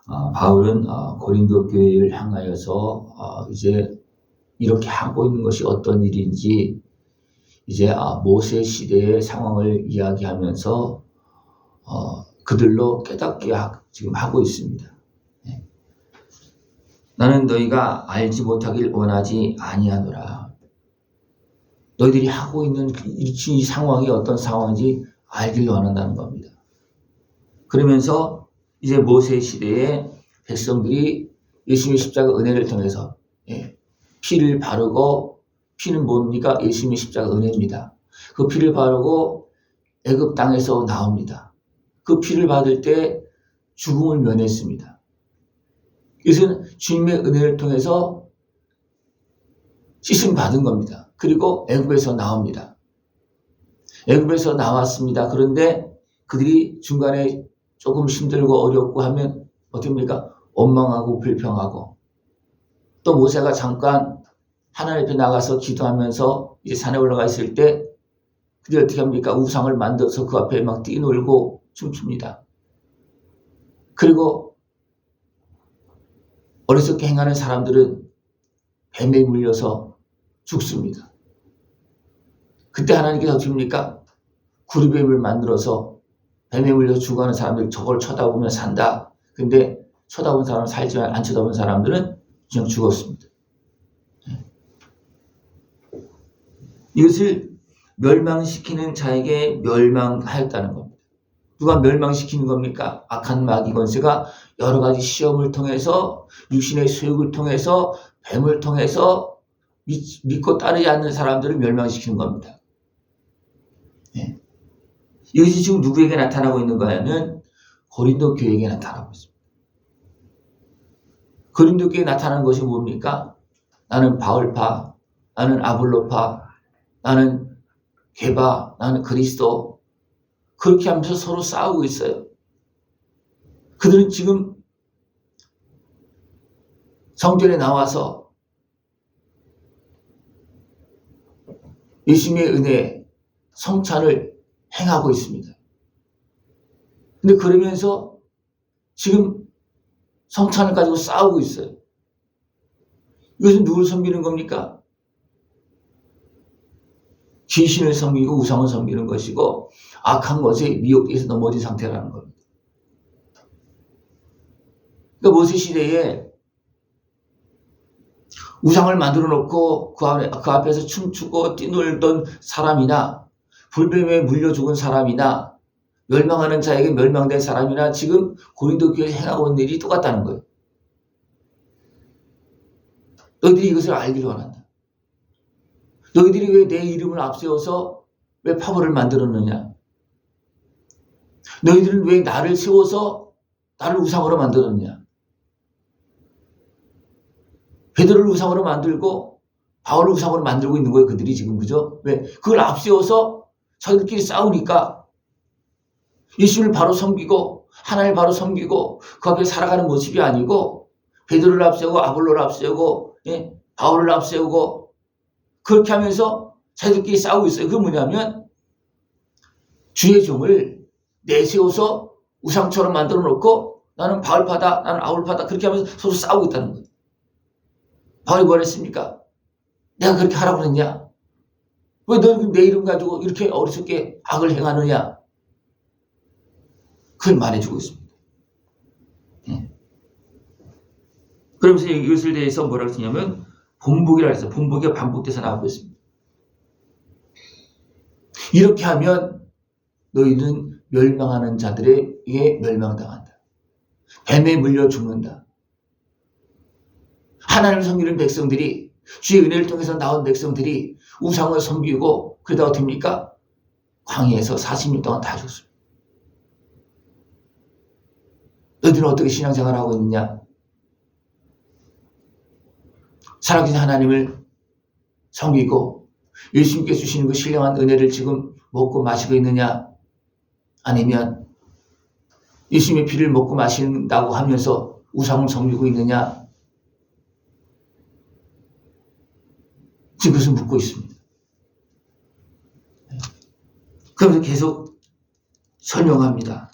바울은 고린도 교회를 향하여서 이제 이렇게 하고 있는 것이 어떤 일인지 이제 모세 시대의 상황을 이야기하면서 그들로 깨닫게 지금 하고 있습니다. 나는 너희가 알지 못하길 원하지 아니하노라. 너희들이 하고 있는 이 상황이 어떤 상황인지 알길 원한다는 겁니다. 그러면서 이제 모세 시대에 백성들이 예수님의 십자가 은혜를 통해서 피를 바르고, 피는 뭡니까? 예수님의 십자가 은혜입니다. 그 피를 바르고 애굽 땅에서 나옵니다. 그 피를 받을 때 죽음을 면했습니다. 이것은 주님의 은혜를 통해서 씻음 받은 겁니다. 그리고 애굽에서 나옵니다. 애굽에서 나왔습니다. 그런데 그들이 중간에 조금 힘들고 어렵고 하면 어떻게 합니까? 원망하고 불평하고, 또 모세가 잠깐 하나님 앞에 나가서 기도하면서 이제 산에 올라가 있을 때 그들이 어떻게 합니까? 우상을 만들어서 그 앞에 막 뛰놀고 춤춥니다. 그리고 어리석게 행하는 사람들은 뱀에 물려서 죽습니다. 그때 하나님께서 어떻게 합니까? 구리뱀을 만들어서 뱀에 물려 죽어가는 사람들, 저걸 쳐다보면 산다. 근데 쳐다본 사람은 살지만 안 쳐다본 사람들은 그냥 죽었습니다. 이것을 멸망시키는 자에게 멸망하였다는 겁니다. 누가 멸망시키는 겁니까? 악한 마귀 권세가 여러 가지 시험을 통해서, 육신의 소욕을 통해서, 뱀을 통해서 믿고 따르지 않는 사람들을 멸망시키는 겁니다. 이것이 지금 누구에게 나타나고 있는 거냐면 고린도 교회에게 나타나고 있습니다. 고린도 교회에 나타나는 것이 뭡니까? 나는 바울파, 나는 아볼로파, 나는 게바, 나는 그리스도, 그렇게 하면서 서로 싸우고 있어요. 그들은 지금 성전에 나와서 예수님의 은혜, 성찬을 행하고 있습니다. 근데 그러면서 지금 성찬을 가지고 싸우고 있어요. 이것은 누굴 섬기는 겁니까? 귀신을 섬기고 우상을 섬기는 것이고 악한 것에 미혹돼서 넘어진 상태라는 겁니다. 그러니까 모세 시대에 우상을 만들어 놓고 그 앞에서 춤추고 뛰놀던 사람이나 불뱀에 물려 죽은 사람이나 멸망하는 자에게 멸망된 사람이나 지금 고린도 교회에서 행하고 있는 일이 똑같다는 거예요. 너희들이 이것을 알기를 원한다. 너희들이 왜 내 이름을 앞세워서 왜 파벌을 만들었느냐? 너희들은 왜 나를 세워서 나를 우상으로 만들었느냐? 베드로를 우상으로 만들고 바울을 우상으로 만들고 있는 거예요. 그들이 지금, 그죠? 왜? 그걸 앞세워서 자기들끼리 싸우니까 예수님을 바로 섬기고 하나님을 바로 섬기고 그 앞에 살아가는 모습이 아니고 베드로를 앞세우고 아볼로를 앞세우고 바울을 앞세우고 그렇게 하면서 자기들끼리 싸우고 있어요. 그게 뭐냐면 주의 종을 내세워서 우상처럼 만들어 놓고 나는 바울파다, 나는 아볼파다 그렇게 하면서 서로 싸우고 있다는 거예요. 바울이 뭘 했습니까? 내가 그렇게 하라고 그랬냐? 왜 너는 내 이름 가지고 이렇게 어리석게 악을 행하느냐? 그걸 말해주고 있습니다. 그러면서 이것에 대해서 뭐라고 했냐면 본복이라 해서 본복이 반복돼서 나오고 있습니다. 이렇게 하면 너희는 멸망하는 자들에게 멸망당한다. 뱀에 물려 죽는다. 하나님을 섬기는 백성들이, 주의 은혜를 통해서 나온 백성들이 우상을 섬기고 그러다가 됩니까? 광야에서 40년 동안 다 죽습니다. 너희들은 어떻게 신앙생활을 하고 있느냐? 살아계신 하나님을 섬기고 예수님께 주시는 그 신령한 은혜를 지금 먹고 마시고 있느냐? 아니면 예수님의 피를 먹고 마신다고 하면서 우상을 섬기고 있느냐? 지금 그것을 묻고 있습니다. 그러면서 계속 설명합니다.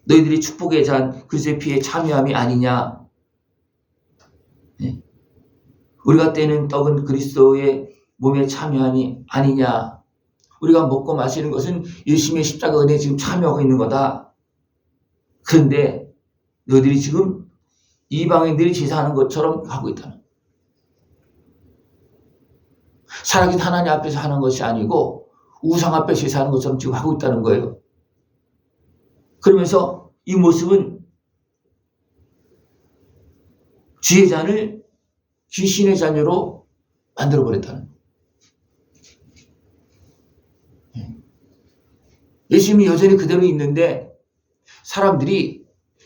너희들이 축복의 잔 그리스도의 피에 참여함이 아니냐. 우리가 떼는 떡은 그리스도의 몸에 참여함이 아니냐. 우리가 먹고 마시는 것은 예수님의 십자가 은혜에 지금 참여하고 있는 거다. 그런데 너희들이 지금 이방인들이 제사하는 것처럼 하고 있다는 거예요. 살아계신 하나님 앞에서 하는 것이 아니고 우상 앞에 제사하는 것처럼 지금 하고 있다는 거예요. 그러면서 이 모습은 주의 잔을 귀신의 자녀로 만들어버렸다는 거예요. 예수님이 여전히 그대로 있는데 사람들이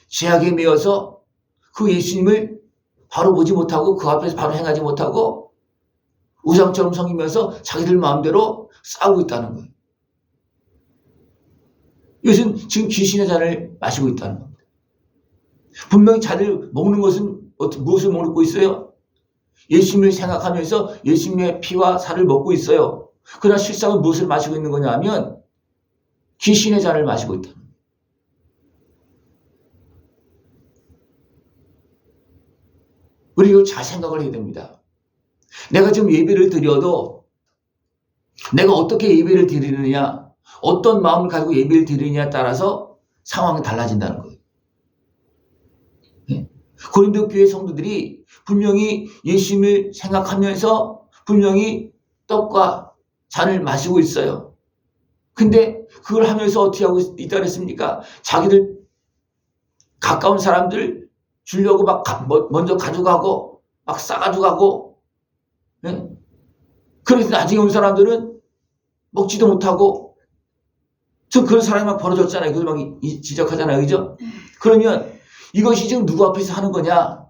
죄악에 매여서 그 예수님을 바로 보지 못하고 그 앞에서 바로 행하지 못하고 우상처럼 섬기면서 자기들 마음대로 싸우고 있다는 거예요. 이것은 지금 귀신의 잔을 마시고 있다는 겁니다. 분명히 자들 먹는 것은 무엇을 먹고 있어요? 예수님을 생각하면서 예수님의 피와 살을 먹고 있어요. 그러나 실상은 무엇을 마시고 있는 거냐 하면 귀신의 잔을 마시고 있다는 거예요. 우리 이걸 잘 생각을 해야 됩니다. 내가 지금 예배를 드려도 내가 어떻게 예배를 드리느냐, 어떤 마음을 가지고 예배를 드리느냐에 따라서 상황이 달라진다는 거예요. 고린도 교회 성도들이 분명히 예수님을 생각하면서 분명히 떡과 잔을 마시고 있어요. 근데 그걸 하면서 어떻게 하고 있다 그랬습니까? 자기들 가까운 사람들 주려고 막 먼저 가져가고 막 싸가지고 가고, 그래서 나중에 온 사람들은 먹지도 못하고, 전 그런 사람이 막 벌어졌잖아요. 그걸 막 지적하잖아요. 그죠? 그러면 이것이 지금 누구 앞에서 하는 거냐?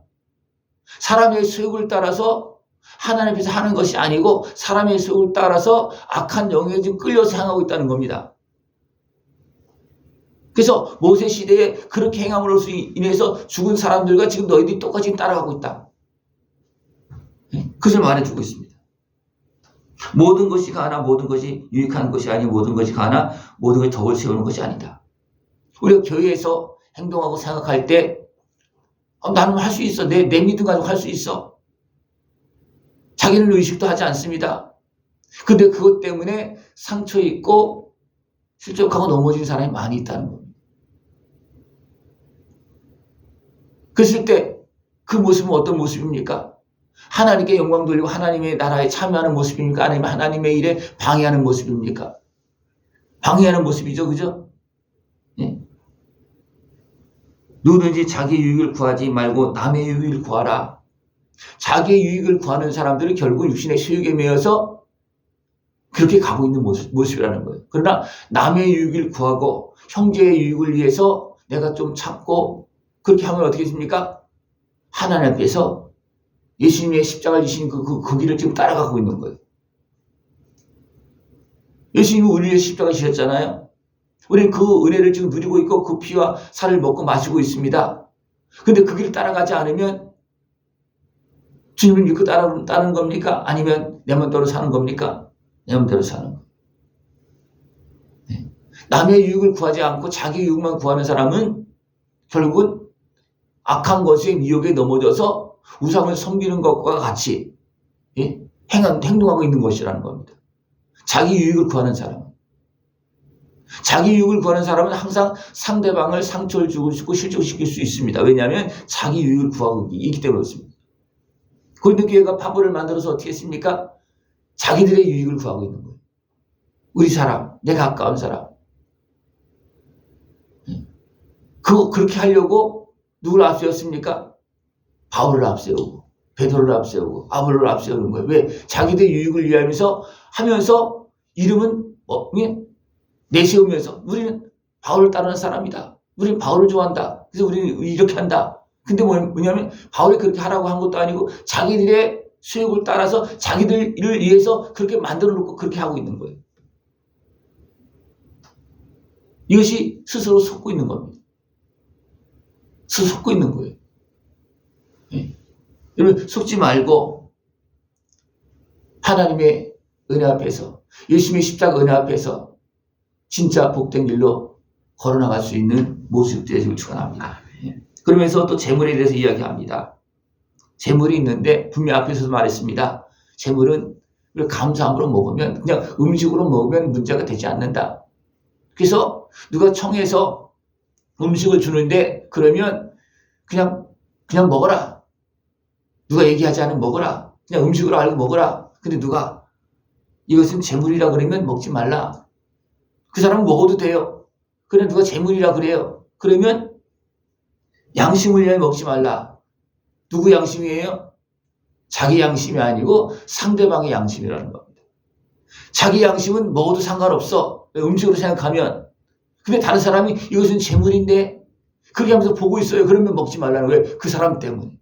사람의 소욕을 따라서 하나님 앞에서 하는 것이 아니고 사람의 소욕을 따라서 악한 영에 지금 끌려서 향하고 있다는 겁니다. 그래서 모세 시대에 그렇게 행함으로 인해서 죽은 사람들과 지금 너희들이 똑같이 따라가고 있다. 그것을 말해주고 있습니다. 모든 것이 가나 모든 것이 유익한 것이 아니 모든 것이 가나 모든 것이 덕을 세우는 것이 아니다. 우리가 교회에서 행동하고 생각할 때 나는 할 수 있어. 내 믿음 가지고 할 수 있어. 자기는 의식도 하지 않습니다. 근데 그것 때문에 상처 입고 실족하고 넘어진 사람이 많이 있다는 겁니다. 그랬을 때 그 모습은 어떤 모습입니까? 하나님께 영광 돌리고 하나님의 나라에 참여하는 모습입니까? 아니면 하나님의 일에 방해하는 모습입니까? 방해하는 모습이죠. 그죠? 예? 누구든지 자기 유익을 구하지 말고 남의 유익을 구하라. 자기의 유익을 구하는 사람들은 결국 육신의 소욕에 매여서 그렇게 가고 있는 모습이라는 거예요. 그러나 남의 유익을 구하고 형제의 유익을 위해서 내가 좀 참고 그렇게 하면 어떻게 됩니까? 하나님 앞에서 예수님의 십자가를 지신 그 길을 지금 따라가고 있는 거예요. 예수님이 우리 위해 십자가 지셨잖아요. 우리는 그 은혜를 지금 누리고 있고 그 피와 살을 먹고 마시고 있습니다. 근데 그 길을 따라가지 않으면 주님을 믿고 따르는 겁니까? 아니면 내 맘대로 사는 겁니까? 내 맘대로 사는 거. 남의 유익을 구하지 않고 자기 유익만 구하는 사람은 결국은 악한 것의 미혹에 넘어져서 우상을 섬기는 것과 같이 행동하고 있는 것이라는 겁니다. 자기 유익을 구하는 사람. 자기 유익을 구하는 사람은 항상 상대방을 상처를 주고 싶고 실족시킬 수 있습니다. 왜냐하면 자기 유익을 구하고 있기 때문에 그렇습니다. 고린도 교회가 파벌을 만들어서 어떻게 했습니까? 자기들의 유익을 구하고 있는 거예요. 우리 사람, 내 가까운 사람. 그렇게 하려고 누구를 앞세웠습니까? 바울을 앞세우고 베드로를 앞세우고 아볼로를 앞세우는 거예요. 왜? 자기들 유익을 위하면서 하면서 이름은 내세우면서 우리는 바울을 따르는 사람이다. 우리는 바울을 좋아한다. 그래서 우리는 이렇게 한다. 근데 뭐냐면 바울이 그렇게 하라고 한 것도 아니고 자기들의 수욕을 따라서 자기들을 위해서 그렇게 만들어 놓고 그렇게 하고 있는 거예요. 이것이 스스로 속고 있는 겁니다. 스스로 속고 있는 거예요. 여러분 속지 말고 하나님의 은혜 앞에서 예수님의 십자가 은혜 앞에서 진짜 복된 길로 걸어나갈 수 있는 모습들이 지금 축원합니다. 그러면서 또 재물에 대해서 이야기합니다. 재물이 있는데 분명 앞에서도 말했습니다. 재물은 감사함으로 먹으면 그냥 음식으로 먹으면 문제가 되지 않는다. 그래서 누가 청해서 음식을 주는데 그러면 그냥 먹어라. 누가 얘기하지 않으면 먹어라. 그냥 음식으로 알고 먹어라. 근데 누가 이것은 재물이라 그러면 먹지 말라. 그 사람은 먹어도 돼요. 그래 누가 재물이라 그래요. 그러면 양심을 위하여 먹지 말라. 누구 양심이에요? 자기 양심이 아니고 상대방의 양심이라는 겁니다. 자기 양심은 먹어도 상관없어. 음식으로 생각하면. 근데 다른 사람이 이것은 재물인데 그렇게 하면서 보고 있어요. 그러면 먹지 말라는 거예요. 그 사람 때문에.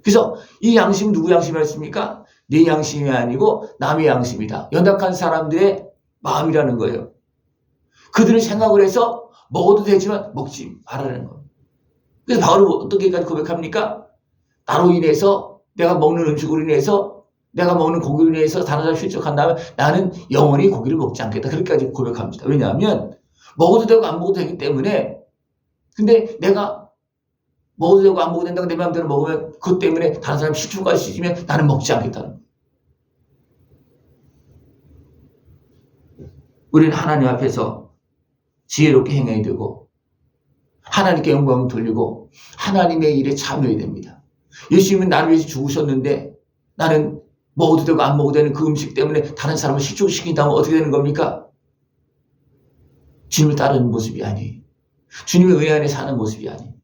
그래서 이 양심은 누구 양심이었습니까? 내 양심이 아니고 남의 양심이다. 연약한 사람들의 마음이라는 거예요. 그들은 생각을 해서 먹어도 되지만 먹지 말라는 겁니다. 그래서 바울은 어떻게까지 고백합니까? 나로 인해서 내가 먹는 음식으로 인해서 내가 먹는 고기로 인해서 다른 사람을 실족한다면 나는 영원히 고기를 먹지 않겠다. 그렇게까지 고백합니다. 왜냐하면 먹어도 되고 안 먹어도 되기 때문에 근데 내가 먹어도 되고 안 먹어도 된다고 내 마음대로 먹으면 그것 때문에 다른 사람이 실족할 수 있으면 나는 먹지 않겠다는 거예요. 우리는 하나님 앞에서 지혜롭게 행해야 되고 하나님께 영광을 돌리고 하나님의 일에 참여해야 됩니다. 예수님은 나를 위해서 죽으셨는데 나는 먹어도 되고 안 먹어도 되는 그 음식 때문에 다른 사람을 실족시킨다면 어떻게 되는 겁니까? 주님을 따르는 모습이 아니에요. 주님의 은혜 안에 사는 모습이 아닙니다.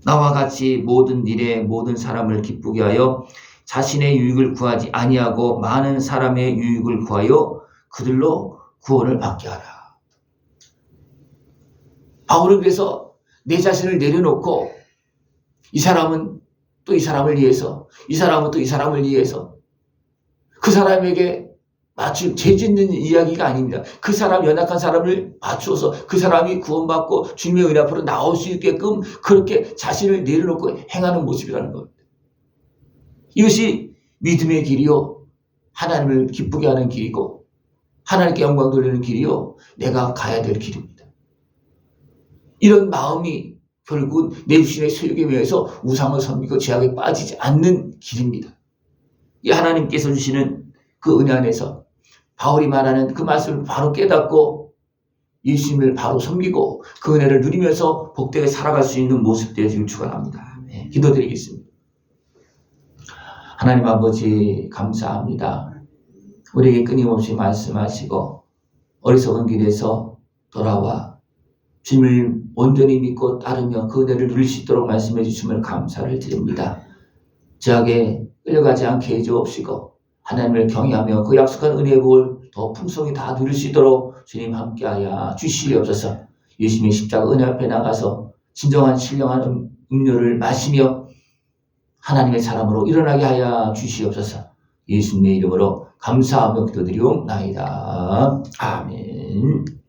나와 같이 모든 일에 모든 사람을 기쁘게 하여 자신의 유익을 구하지 아니하고 많은 사람의 유익을 구하여 그들로 구원을 받게 하라. 바울은 그래서 내 자신을 내려놓고 이 사람은 또 이 사람을 위해서 이 사람은 또 이 사람을 위해서 그 사람에게 맞춤 죄짓는 이야기가 아닙니다. 그 사람 연약한 사람을 맞추어서 그 사람이 구원받고 주님의 은혜 앞으로 나올 수 있게끔 그렇게 자신을 내려놓고 행하는 모습이라는 겁니다. 이것이 믿음의 길이요 하나님을 기쁘게 하는 길이고 하나님께 영광 돌리는 길이요 내가 가야 될 길입니다. 이런 마음이 결국은 내 자신의 소유에 의해서 우상을 섬기고 죄악에 빠지지 않는 길입니다. 이 하나님께서 주시는 그 은혜 안에서 바울이 말하는 그 말씀을 바로 깨닫고 예수님을 바로 섬기고 그 은혜를 누리면서 복되게 살아갈 수 있는 모습들이 지금 축원합니다. 네, 기도드리겠습니다. 하나님 아버지 감사합니다. 우리에게 끊임없이 말씀하시고 어리석은 길에서 돌아와 주님을 온전히 믿고 따르며 그 은혜를 누릴 수 있도록 말씀해 주심을 감사를 드립니다. 죄악에 끌려가지 않게 해주옵시고 하나님을 경외하며 그 약속한 은혜의 복을 더 풍성히 다 누릴 수 있도록 주님 함께하여 주시옵소서. 예수님의 십자가 은혜 앞에 나가서 진정한 신령한 음료를 마시며 하나님의 사람으로 일어나게 하여 주시옵소서. 예수님의 이름으로 감사하며 기도드리옵나이다. 아멘.